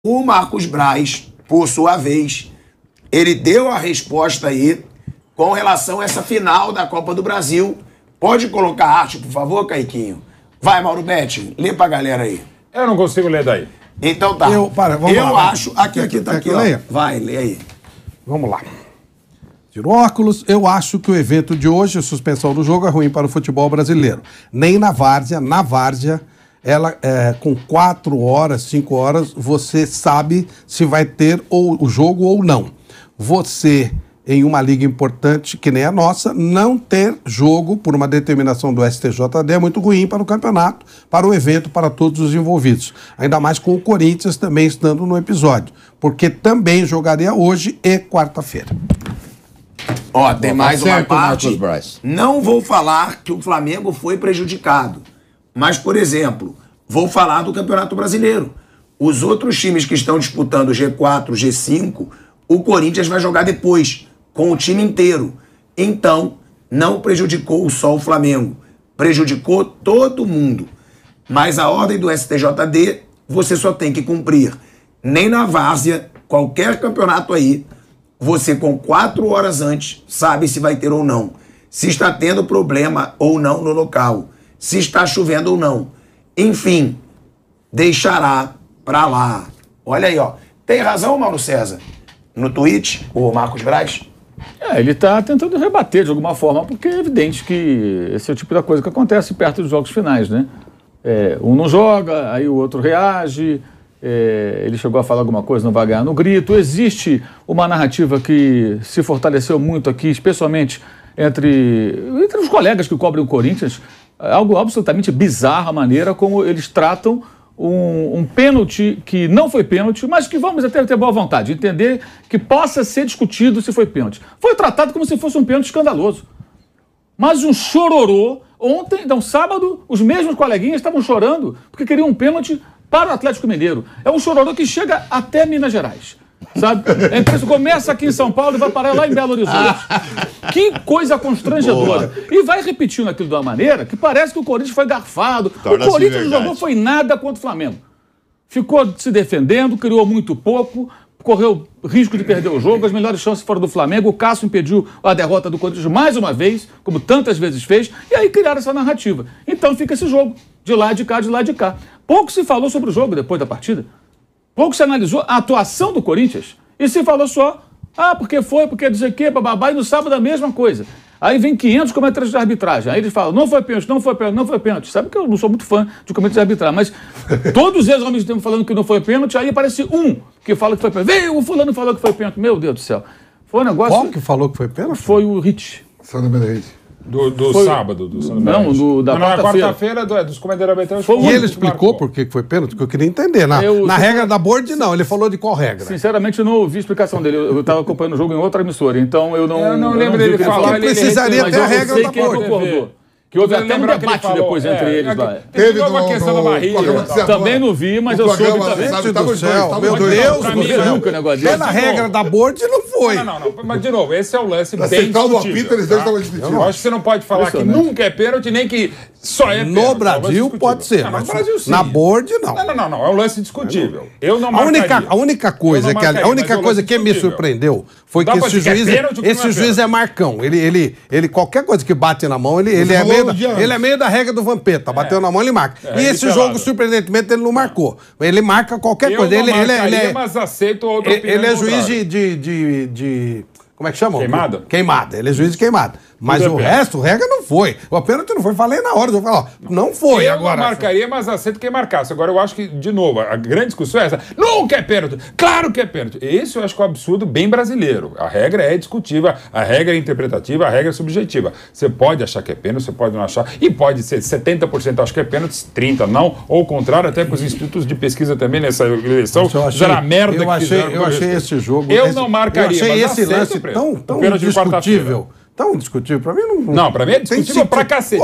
O Marcos Braz, por sua vez, ele deu a resposta aí com relação a essa final da Copa do Brasil. Pode colocar arte, por favor, Caiquinho? Vai, Mauro Betti, lê pra galera aí. Eu não consigo ler daí. Então tá. Eu acho... Aqui, tá aqui, ó. Vai, lê aí. Vamos lá. Tira o óculos. Eu acho que o evento de hoje, a suspensão do jogo, é ruim para o futebol brasileiro. Nem na várzea. Na várzea, ela, com 4 horas, 5 horas, você sabe se vai ter o jogo ou não. Você, em uma liga importante, que nem a nossa, não ter jogo por uma determinação do STJD é muito ruim para o campeonato, para o evento, para todos os envolvidos. Ainda mais com o Corinthians também estando no episódio, porque também jogaria hoje e quarta-feira. Ó, tem mais uma parte. Marcos Braz. Não vou falar que o Flamengo foi prejudicado, mas, por exemplo, vou falar do Campeonato Brasileiro. Os outros times que estão disputando G4, G5, o Corinthians vai jogar depois, com o time inteiro. Então, não prejudicou só o Flamengo, prejudicou todo mundo. Mas a ordem do STJD, você só tem que cumprir. Nem na várzea, qualquer campeonato aí, você com 4 horas antes sabe se vai ter ou não. Se está tendo problema ou não no local. Se está chovendo ou não. Enfim, deixará pra lá. Olha aí, ó. Tem razão, Mauro César? No tweet, o Marcos Braz? Ele está tentando rebater de alguma forma, porque é evidente que esse é o tipo da coisa que acontece perto dos jogos finais, né? Um não joga, aí o outro reage, ele chegou a falar alguma coisa, não vai ganhar no grito. Existe uma narrativa que se fortaleceu muito aqui, especialmente entre os colegas que cobrem o Corinthians, algo absolutamente bizarro a maneira como eles tratam um pênalti que não foi pênalti, mas que vamos até ter boa vontade, entender que possa ser discutido se foi pênalti. Foi tratado como se fosse um pênalti escandaloso. Mas um chororô. Ontem, então sábado, os mesmos coleguinhas estavam chorando porque queriam um pênalti para o Atlético Mineiro. É um chororô que chega até Minas Gerais. Sabe? Começa aqui em São Paulo e vai parar lá em Belo Horizonte. Que coisa constrangedora. Boa. E vai repetindo aquilo de uma maneira que parece que o Corinthians foi garfado. O Corinthians não jogou foi nada contra o Flamengo. Ficou se defendendo, criou muito pouco, correu risco de perder o jogo, as melhores chances foram do Flamengo. O Cássio impediu a derrota do Corinthians mais uma vez, como tantas vezes fez, e aí criaram essa narrativa. Então fica esse jogo, de lá de cá, de lá de cá. Pouco se falou sobre o jogo depois da partida. Pouco se analisou a atuação do Corinthians e se falou só, porque foi, porque dizer que, bababá, e no sábado a mesma coisa. Aí vem 500 comentários de arbitragem. Aí eles falam, não foi pênalti, não foi pênalti, não foi pênalti. Sabe que eu não sou muito fã de comentários de arbitragem, mas todos eles ao mesmo tempo falando que não foi pênalti, aí aparece um que fala que foi pênalti. Veio, o fulano falou que foi pênalti. Meu Deus do céu. Foi um negócio... Qual que falou que foi pênalti? Foi o Rich. Sandro Menezes. Sábado, do Sandro Menezes. Da quarta-feira dos comentários. E ele explicou por que foi pênalti, que eu queria entender. Na regra da Board, não. Ele falou de qual regra? Sinceramente, eu não ouvi a explicação dele. Eu estava acompanhando o jogo em outra emissora, então eu não lembro dele falar. Ele precisaria ter a regra da Board. Que houve até um debate depois entre eles lá. Teve uma questão da barriga. Também não vi, mas eu soube também. Meu Deus do céu. Nunca negócio desse. Pela regra da Board não foi. Não. Mas, de novo, esse é o lance bem discutível. Eu acho que você não pode falar que nunca é pênalti, nem que só é pênalti. No Brasil pode ser. No Brasil sim. Na Board, não. Não. É um lance discutível. Eu não marcaria. A única coisa que me surpreendeu foi que esse juiz é Marcão. Ele qualquer coisa que bate na mão, ele é meio da regra do Vampeta. Bateu na mão, ele marca. E esse jogo, surpreendentemente, ele não marcou. Ele marca qualquer coisa. Ele mas aceito outra opinião. Ele é juiz de como é que chama? Queimada? Queimada. Ele é juiz de queimada. Mas o resto, regra não foi. O pênalti não foi. Falei na hora. Eu falei, não foi agora. Eu marcaria, mas aceito quem marcasse. Agora, eu acho que, de novo, a grande discussão é essa. Nunca é pênalti. Claro que é pênalti. Esse eu acho que é um absurdo bem brasileiro. A regra é discutível, a regra é interpretativa, a regra é subjetiva. Você pode achar que é pênalti, você pode não achar. E pode ser 70% acho que é pênalti, 30% não. Ou o contrário, até com os institutos de pesquisa também nessa eleição. Fizeram a merda que fizeram. Eu achei esse jogo... Não marcaria, eu achei esse lance tão indiscutível. Tão discutível. Pra mim não, pra mim é discutível pra cacete.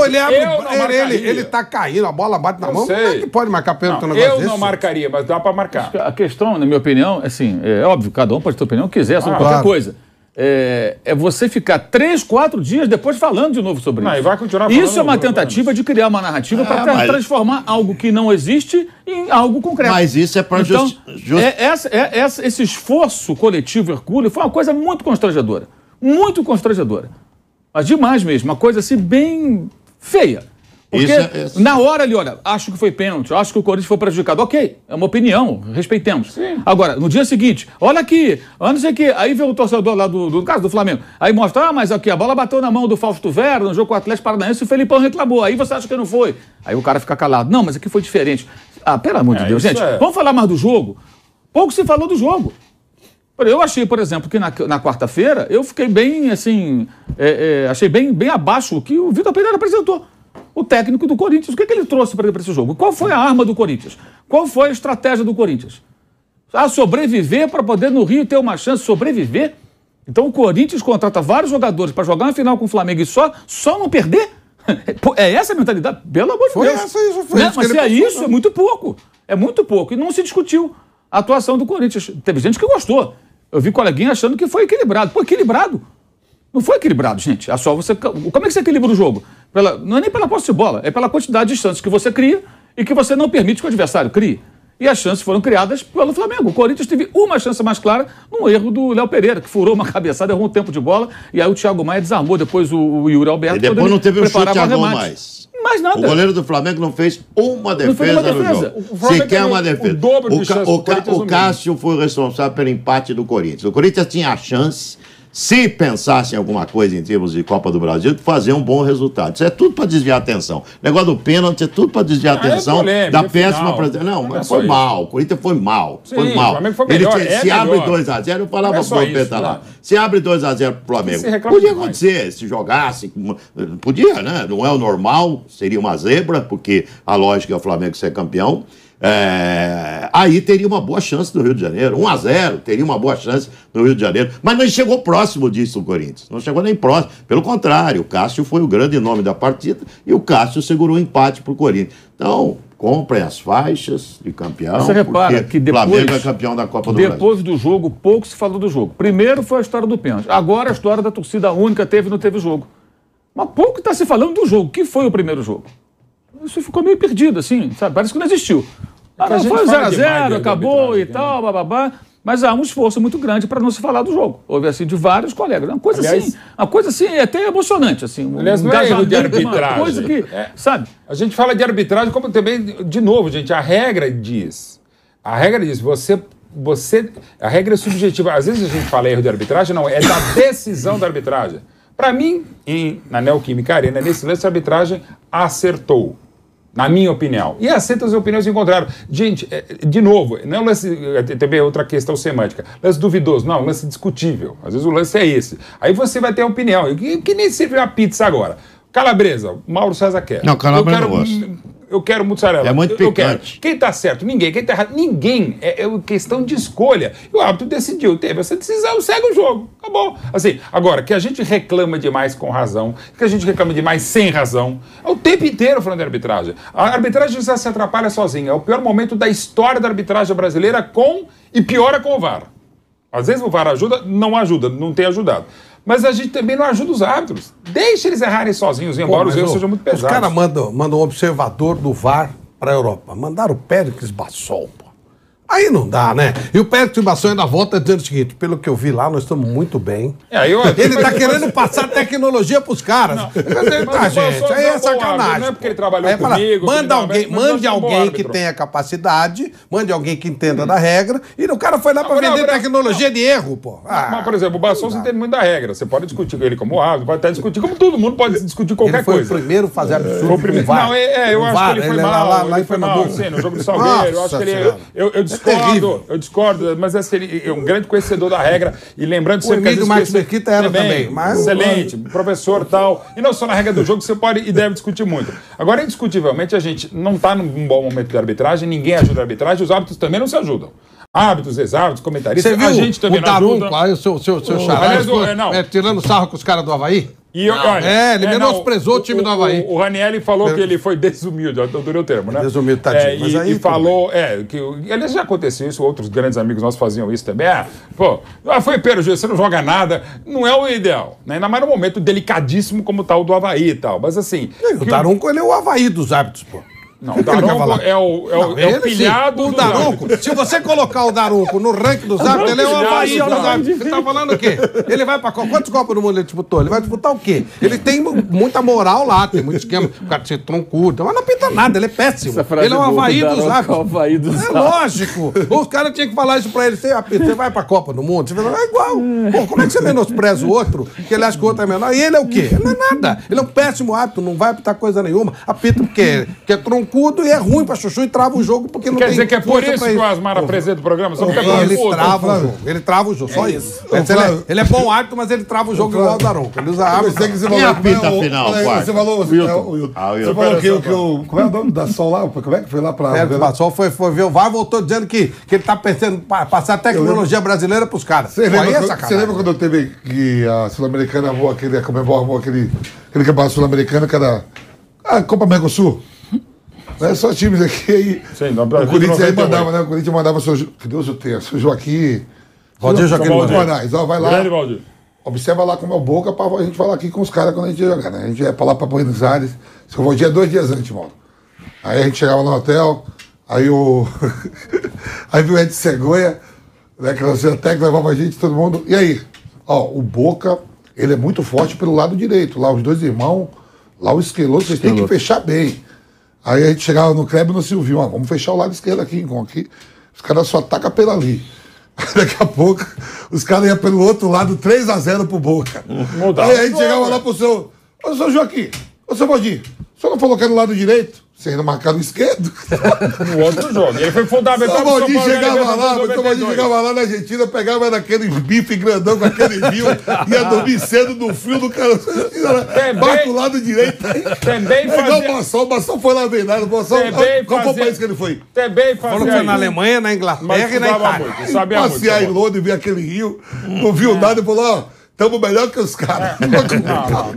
Ele tá caindo, a bola bate na mão. Como é que pode marcar pênalti no negócio desse? Eu não marcaria, mas dá pra marcar. A questão, na minha opinião, assim, é óbvio, cada um pode ter opinião que quiser sobre qualquer coisa. é você ficar 3, 4 dias depois falando de novo sobre isso. E vai continuar falando. Isso é uma tentativa de criar uma narrativa para transformar algo que não existe em algo concreto. Mas isso é para esse esforço coletivo hercúleo foi uma coisa muito constrangedora. Muito constrangedora. Mas demais mesmo. Uma coisa assim bem feia. Porque na hora ali, olha, acho que foi pênalti, acho que o Corinthians foi prejudicado. Ok, é uma opinião, respeitemos. Sim. Agora, no dia seguinte, olha aqui, não sei o que, aí vê o torcedor lá do caso do Flamengo, aí mostra, mas aqui, a bola bateu na mão do Fausto Vera no jogo com o Atlético Paranaense e o Felipão reclamou, aí você acha que não foi. Aí o cara fica calado. Não, mas aqui foi diferente. Pelo amor de Deus, gente, vamos falar mais do jogo? Pouco se falou do jogo. Eu achei, por exemplo, que na quarta-feira, eu fiquei bem, assim, achei bem abaixo o que o Vitor Pereira apresentou. O técnico do Corinthians, o que ele trouxe para esse jogo? Qual foi a arma do Corinthians? Qual foi a estratégia do Corinthians? Sobreviver para poder no Rio ter uma chance de sobreviver? Então o Corinthians contrata vários jogadores para jogar uma final com o Flamengo e só não perder? É essa a mentalidade? Pelo amor de Deus. Mas se é isso, é muito pouco. É muito pouco. E não se discutiu a atuação do Corinthians. Teve gente que gostou. Eu vi coleguinha achando que foi equilibrado. Pô, equilibrado? Não foi equilibrado, gente. Como é que você equilibra o jogo? Não é nem pela posse de bola, é pela quantidade de chances que você cria e que você não permite que o adversário crie. E as chances foram criadas pelo Flamengo. O Corinthians teve uma chance mais clara num erro do Léo Pereira, que furou uma cabeçada, errou um tempo de bola, e aí o Thiago Maia desarmou depois o Yuri Alberto. E depois não teve o chute a gol mais. Mais nada. O goleiro do Flamengo não fez uma defesa no jogo. Sequer uma defesa. O Cássio foi o responsável pelo empate do Corinthians. O Corinthians tinha a chance, se pensasse em alguma coisa em termos de Copa do Brasil, de fazer um bom resultado. Isso é tudo para desviar a atenção. O negócio do pênalti é tudo para desviar a atenção da péssima apresentação. Não, mas foi mal. O Corinthians foi mal. Sim, foi mal. O Flamengo foi melhor. Se abre 2-0, eu falava pro Pedro lá. Se abre 2-0 pro Flamengo. Podia acontecer, se jogasse. Podia, né? Não é o normal, seria uma zebra, porque a lógica é o Flamengo ser campeão. Aí teria uma boa chance no Rio de Janeiro. 1-0, teria uma boa chance no Rio de Janeiro. Mas não chegou próximo disso o Corinthians. Não chegou nem próximo. Pelo contrário, o Cássio foi o grande nome da partida e o Cássio segurou o empate pro Corinthians. Então, comprem as faixas de campeão. Você repara que depois, o Flamengo é campeão da Copa do Brasil. Depois do jogo, pouco se falou do jogo. Primeiro foi a história do pênalti. Agora a história da torcida única teve ou não teve jogo. Mas pouco está se falando do jogo. Que foi o primeiro jogo? Isso ficou meio perdido, assim, sabe? Parece que não existiu. Foi 0-0, acabou e tal, bababá. Mas há um esforço muito grande para não se falar do jogo. Houve, assim, de vários colegas. Uma coisa assim, até emocionante, assim. Aliás, não é erro de arbitragem. Uma coisa que, sabe? A gente fala de arbitragem como também, de novo, gente, a regra diz, a regra é subjetiva. Às vezes a gente fala erro de arbitragem, não, é da decisão da arbitragem. Para mim, na Neoquímica Arena, nesse lance, a arbitragem acertou. Na minha opinião. E aceita as opiniões em contrário. Gente, de novo, não é um lance, também é outra questão semântica. Lance duvidoso, não, lance discutível. Às vezes o lance é esse. Aí você vai ter a opinião, que nem serve uma pizza agora. Calabresa, Mauro César quer. Não, calabresa não gosto. Eu quero mussarela. É muito picante. Quem tá certo? Ninguém. Quem tá errado? Ninguém. É questão de escolha. E o árbitro decidiu. Teve essa decisão, segue o jogo. Acabou. Assim, agora, que a gente reclama demais com razão, que a gente reclama demais sem razão, é o tempo inteiro falando de arbitragem. A arbitragem já se atrapalha sozinha. É o pior momento da história da arbitragem brasileira e piora com o VAR. Às vezes o VAR ajuda, não tem ajudado. Mas a gente também não ajuda os árbitros. Deixa eles errarem sozinhos, embora os erros sejam muito pesados. Os caras mandam um observador do VAR para a Europa. Mandaram o Péricles Bassol, pô. Aí não dá, né? E o Péricles Bassol ainda volta dizendo o seguinte, pelo que eu vi lá, nós estamos muito bem. Ele tá querendo passar tecnologia pros caras. Gente, aí é sacanagem. Não é porque ele trabalhou comigo. Mande alguém que tenha capacidade, mande alguém que entenda da regra, e o cara foi lá para vender tecnologia de erro, pô. Mas, por exemplo, o Bassol você entende muito da regra. Você pode discutir com ele como árbitro, pode até discutir como todo mundo pode discutir qualquer coisa. Ele foi o primeiro a fazer absurdo com o VAR. Não, eu acho que ele foi mal. Lá em Pernambuco. Sim, no jogo do Salgueiro. Eu acho que ele... Eu discordo, mas ele é um grande conhecedor da regra. E lembrando sempre que o Emílio Marques Mesquita era também. Excelente, professor e tal. E não só na regra do jogo, você pode e deve discutir muito. Agora, indiscutivelmente, a gente não está num bom momento de arbitragem, ninguém ajuda a arbitragem, os árbitros também não se ajudam. Árbitros, ex-árbitros, comentaristas, a gente também não ajuda. O seu xará, tirando sarro com os caras do Avaí? Ele menosprezou o time do Avaí. O Ranieri falou que ele foi desumilde, eu adorei o termo, né? Desumilde, tadinho. Mas aí, e falou, que aliás, já aconteceu isso, outros grandes amigos nossos faziam isso também. Foi prejuízo, você não joga nada, não é o ideal, né? Ainda mais num momento delicadíssimo como tá o do Avaí e tal, mas assim... O Daronco, ele é o Avaí dos árbitros, pô. Não, o Daronco é o pilhado do Daronco. Se você colocar o Daronco no ranking dos árbitros, ele é o Avaí dos árbitros. Você tá falando o quê? Ele vai pra quantos Copas do Mundo ele disputou? Ele vai disputar o quê? Ele tem muita moral lá, tem muito esquema, o cara ser troncudo, mas não pinta nada, ele é péssimo. Ele é o Avaí dos árbitros. É lógico. Os caras tinham que falar isso pra ele. Você vai pra Copa do Mundo? Você fala, é igual. Pô, como é que você menospreza o outro, que ele acha que o outro é menor? E ele é o quê? Ele não é nada. Ele é um péssimo árbitro, não vai apitar coisa nenhuma. Apita porque é troncudo e é ruim pra chuchu e trava o jogo porque não Quer tem... dizer que é por isso que o Asmar apresenta o programa? Só porque ele trava o jogo. Ele trava o jogo, só isso. Ele é bom árbitro, mas ele trava o jogo igual o Daronco. Ele usa árbitro. E a apita final, Você falou... Você falou que o... Como é o nome da Sol lá? Como é que foi lá pra... O Sol foi ver o VAR, voltou dizendo que ele tá pensando em passar a tecnologia brasileira pros caras. Você lembra quando teve que a Sul-Americana voou aquele campeonato sul-americano que era a Copa Mercosul? Não é só times aqui aí. Sim, o Corinthians aí mandava, né? O Corinthians mandava que Deus o tenha, seu Joaquim. Valdir Joaquim Moraes. Vai lá. Observa lá como é o Boca pra a gente falar aqui com os caras quando a gente ia jogar, né? A gente ia pra lá pra Buenos Aires. Seu Valdir é 2 dias antes, mano. Aí a gente chegava no hotel, aí aí viu o Ed Cegonha, né? Que era o técnico, levava a gente, todo mundo. E aí? O Boca, ele é muito forte pelo lado direito. Lá os 2 irmãos, lá o Esqueloto, vocês têm que fechar bem. Aí a gente chegava no Kleber e no Silvinho, vamos fechar o lado esquerdo aqui. Os caras só atacam pela ali. Daqui a pouco, os caras iam pelo outro lado, 3-0 pro Boca. Aí a gente chegava lá pro seu Joaquim, seu Valdir, o senhor não falou que era no lado direito? Você ainda marcava no esquerdo? No outro jogo. Ele foi fundamental. O Valdir chegava lá na Argentina, pegava naquele bife grandão com aquele vinho, ia dormir cedo no frio do cara. Bate o lado direito. Também fazia... O Massol foi lá bem nada. Qual foi o país que ele foi? Também fazia. Falou que foi na Alemanha, na Inglaterra e na Itália. Passear em Londres, ver aquele rio, não viu nada e falou, estamos melhor que os caras.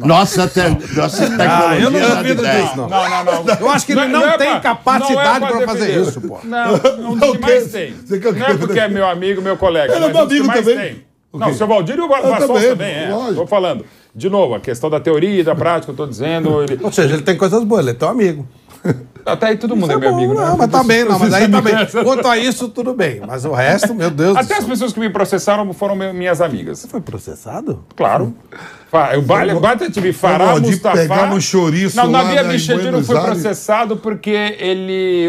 Nossa tecnologia. Eu não duvido disso, não. Não. Eu acho que ele não tem capacidade para fazer isso, pô. Não mais tem. Não é porque é meu amigo, meu colega. Ele é meu amigo também. Não, o seu Valdir e o Vasson também, Estou falando. De novo, a questão da teoria e da prática, eu estou dizendo... Ou seja, ele tem coisas boas, ele é teu amigo. Até aí todo mundo é meu amigo, né? Não, mas tá bem, mas aí tá bem. Quanto a isso, tudo bem. Mas o resto, meu Deus Até as pessoas que me processaram foram minhas amigas. Você foi processado? Claro. O Bata-TV Fará Mustafa... pegar no chouriço não, na lá Via Bichedi não foi processado porque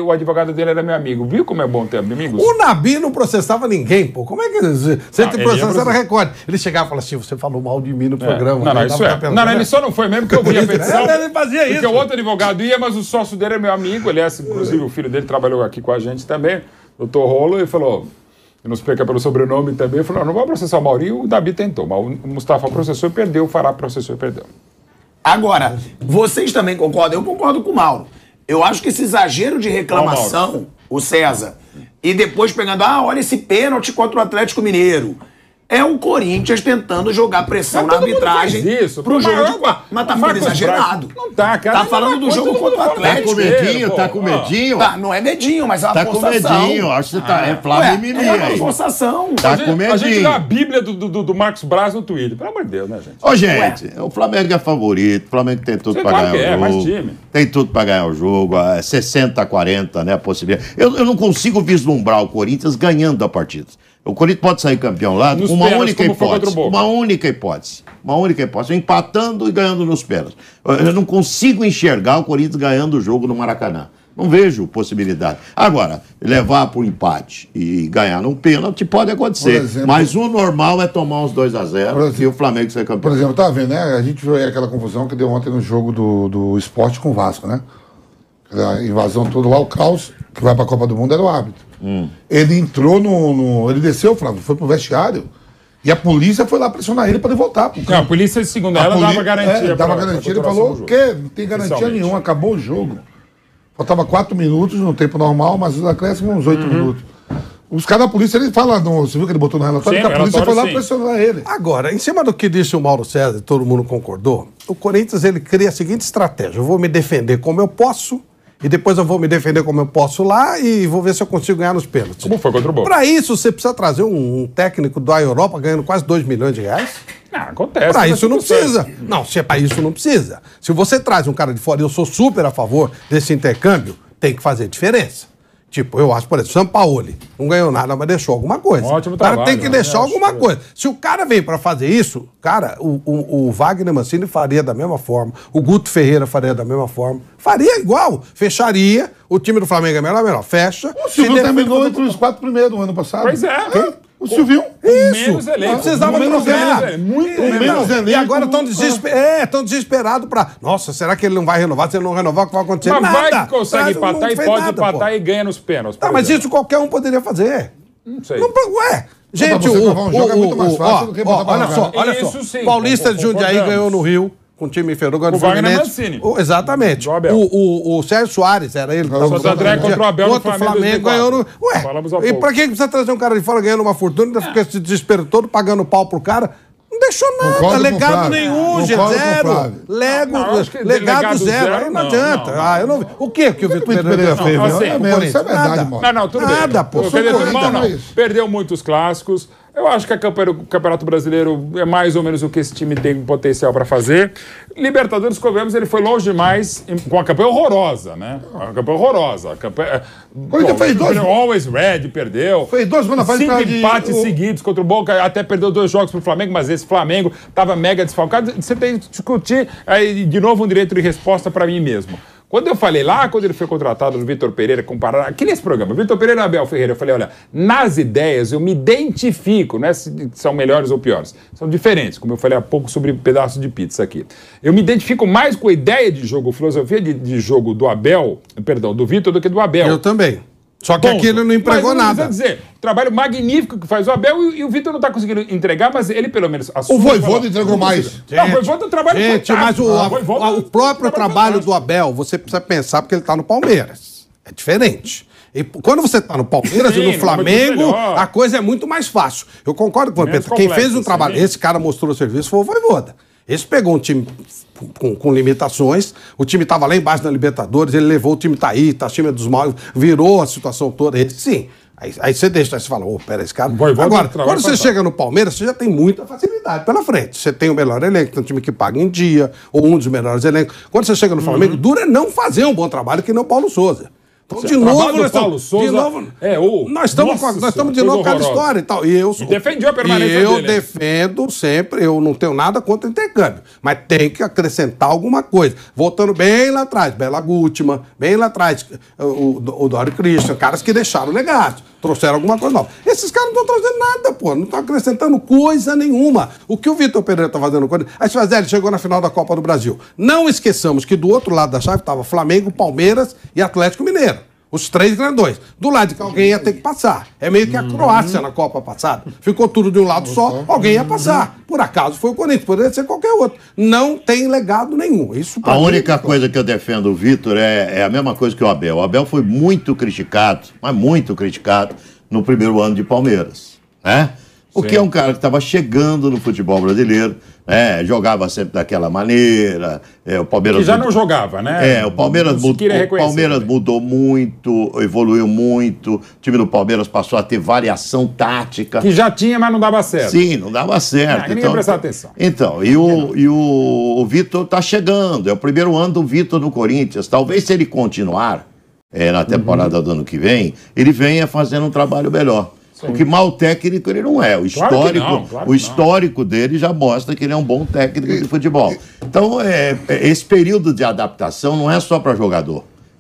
o advogado dele era meu amigo. Viu como é bom ter amigos? O Nabi não processava ninguém, pô. Como é que você te processava? Era Record. Ele chegava e falava assim, você falou mal de mim no programa. Não, isso é. Não, ele só não foi mesmo porque eu vi a petição. Ele fazia isso. Porque o outro advogado ia, mas o sócio dele é meu amigo. Aliás, inclusive o filho dele trabalhou aqui com a gente também, o Dr. Rolo, e falou... não se explica pelo sobrenome também, falou, não vou processar o Maurinho, o Dabi tentou, mas o Mustafa processou e perdeu, o Fará processou e perdeu. Agora, vocês também concordam? Eu concordo com o Mauro. Eu acho que esse exagero de reclamação, o César, e depois pegando, olha esse pênalti contra o Atlético Mineiro. É o Corinthians tentando jogar pressão na arbitragem pro jogo de quarta. Mas tá ficando exagerado. Não tá, cara. Tá falando do jogo contra o Atlético. Tá com medinho? Tá, não é medinho, mas é uma forçação. Tá com medinho, acho que você tá. É Flávio Mimi aí. É uma forçação. Tá com medinho. A gente dá a Bíblia do Marcos Braz no Twitter. Pelo amor de Deus, né, gente? Ô, gente, o Flamengo é favorito. O Flamengo tem tudo pra ganhar o jogo. Tem tudo pra ganhar o jogo. 60-40, né, a possibilidade. Eu não consigo vislumbrar o Corinthians ganhando a partida. O Corinthians pode sair campeão lá com uma única hipótese. Uma única hipótese. Empatando e ganhando nos pênaltis. Eu não consigo enxergar o Corinthians ganhando o jogo no Maracanã. Não vejo possibilidade. Agora, levar para o empate e ganhar num pênalti pode acontecer. Exemplo, mas o normal é tomar uns 2-0 e o Flamengo ser campeão. Por exemplo, tá vendo, né? A gente viu aí aquela confusão que deu ontem no jogo do Sport com o Vasco, né? A invasão toda lá, o caos que vai para a Copa do Mundo era o árbitro. Ele entrou ele desceu, Flávio, foi pro vestiário e a polícia foi lá pressionar ele para ele voltar. Não, a polícia, segundo ela, dava garantia. Dava garantia, ele falou que não tem garantia nenhuma, acabou o jogo. Faltava 4 minutos no tempo normal, mas os acréscimos uns 8 minutos. Os caras da polícia, ele fala, você viu que ele botou no relatório, que a polícia foi lá pressionar ele. Agora, em cima do que disse o Mauro César, todo mundo concordou, o Corinthians ele cria a seguinte estratégia: eu vou me defender como eu posso, e depois eu vou me defender como eu posso lá e vou ver se eu consigo ganhar nos pênaltis. Como foi contra o Boca? Para isso, você precisa trazer um técnico da Europa ganhando quase 2 milhões de reais? Não, acontece. Para isso não precisa. Não, se é para isso não precisa. Se você traz um cara de fora, e eu sou super a favor desse intercâmbio, tem que fazer diferença. Tipo, eu acho, por exemplo, Sampaoli não ganhou nada, mas deixou alguma coisa. Ótimo o cara trabalho, tem que deixar alguma coisa. Se o cara vem pra fazer isso, cara, o Wagner Mancini faria da mesma forma, o Guto Ferreira faria da mesma forma, faria igual, fecharia, o time do Flamengo é melhor, fecha. O Silvio terminou entre os 4 primeiros do ano passado. Pois é. O Silvio. Isso. Menos elenco. Não precisava trocar. Muito menos elenco. E agora estão desesperados pra... Nossa, será que ele não vai renovar? Se ele não renovar, o que vai acontecer? Mas nada. vai que consegue empatar e pode empatar e ganha nos pênaltis. Tá, mas isso qualquer um poderia fazer. Não sei. Ué, gente, você provar um jogo é muito mais fácil do que botar pra jogar. olha só. Isso sim, Paulista de Jundiaí concordamos. ganhou no Rio, com o time inferior, ganhou no O Wagner Fluminense. Mancini. Exatamente. Do Abel. O Sérgio Soares, era ele. O Santo André contra o Abel no Contra o Flamengo Flamengo ganhou no... Ué, Falamos há e pouco. pra que precisa trazer um cara de fora ganhando uma fortuna, ainda fica esse desespero todo, pagando pau pro cara? Não deixou nada, Concordo com o legado Flávio. nenhum, Concordo com o zero. Flávio. Não, acho que Legado zero, aí zero, não adianta. não. Eu não vi. O que o Vitor Pereira Pereira fez, fez? né? assim, É mesmo, isso é verdade, mano. Não, tudo bem. Nada, pô. Quer dizer, Só não, corrida, isso. perdeu muitos clássicos. Eu acho que o Campeonato Brasileiro é mais ou menos o que esse time tem potencial para fazer. Libertadores, convenhamos, ele foi longe demais com a campanha horrorosa, né? A campanha horrorosa. A campanha... Corinthians fez 2. Always Red, perdeu. Fez 2 na fase 5 de... empates seguidos contra o Boca, até perdeu 2 jogos pro Flamengo, mas esse Flamengo tava mega desfalcado. Você tem que discutir aí, de novo, um direito de resposta para mim mesmo. Quando eu falei lá, quando ele foi contratado no Vitor Pereira, comparar aqui nesse programa, Vitor Pereira e Abel Ferreira, eu falei, olha, nas ideias eu me identifico, não é se são melhores ou piores, são diferentes, como eu falei há pouco sobre pedaço de pizza aqui. Eu me identifico mais com a ideia de jogo, filosofia de jogo do Abel, perdão, do Vitor do que do Abel. Eu também. Só que aqui ele não empregou nada. Dizer, o trabalho magnífico que faz o Abel e o Vitor não está conseguindo entregar, mas ele pelo menos assume. O Voivoda entregou mais. Não, o Voivoda trabalha Mas o próprio trabalho do Abel, você precisa pensar porque ele está no Palmeiras. É diferente. E quando você está no Palmeiras e no Flamengo, a coisa é muito mais fácil. Eu concordo com o Pedro. Quem fez um trabalho, esse cara mostrou o serviço, foi o Voivoda. Esse pegou um time com limitações, o time estava lá embaixo na Libertadores, ele levou o time, tá aí, tá acima dos maus, virou a situação toda. Ele, sim. Aí você deixa, aí você fala, pera, esse cara... Agora, quando você chega no Palmeiras, você já tem muita facilidade pela frente. Você tem o melhor elenco, tem um time que paga em dia, ou um dos melhores elencos. Quando você chega no Flamengo, dura é não fazer um bom trabalho que nem o Paulo Souza. Então, de novo, nós estamos de novo com a história e tal. E defendeu a permanência dele. Eu defendo sempre, eu não tenho nada contra o intercâmbio, mas tem que acrescentar alguma coisa. Voltando bem lá atrás, Bela Gutmann, bem lá atrás, o Dório Christian, caras que deixaram legado, trouxeram alguma coisa nova. Esses caras não estão trazendo nada, pô, não estão acrescentando coisa nenhuma. O que o Vitor Pereira está fazendo com ele? Aí você faz, ele chegou na final da Copa do Brasil. Não esqueçamos que do outro lado da chave estava Flamengo, Palmeiras e Atlético Mineiro. Os 3 grandões. Do lado de que alguém ia ter que passar. É meio que a Croácia na Copa passada. Ficou tudo de um lado só, alguém ia passar. Por acaso foi o Corinthians, poderia ser qualquer outro. Não tem legado nenhum. Isso a única coisa que eu defendo o Vitor é a mesma coisa que o Abel. O Abel foi muito criticado, mas muito criticado, no primeiro ano de Palmeiras, né? Porque é um cara que estava chegando no futebol brasileiro, né? Jogava sempre daquela maneira. O Palmeiras que já não jogava, né? O Palmeiras mudou muito, evoluiu muito. O time do Palmeiras passou a ter variação tática. Que já tinha, mas não dava certo. Sim, não dava certo. Ninguém prestava atenção. Então, o Vitor está chegando. É o primeiro ano do Vitor no Corinthians. Talvez se ele continuar na temporada do ano que vem, ele venha fazendo um trabalho melhor. Sim. Porque mau técnico ele não é. O histórico dele já mostra que ele é um bom técnico de futebol. Então, esse período de adaptação não é só para jogador.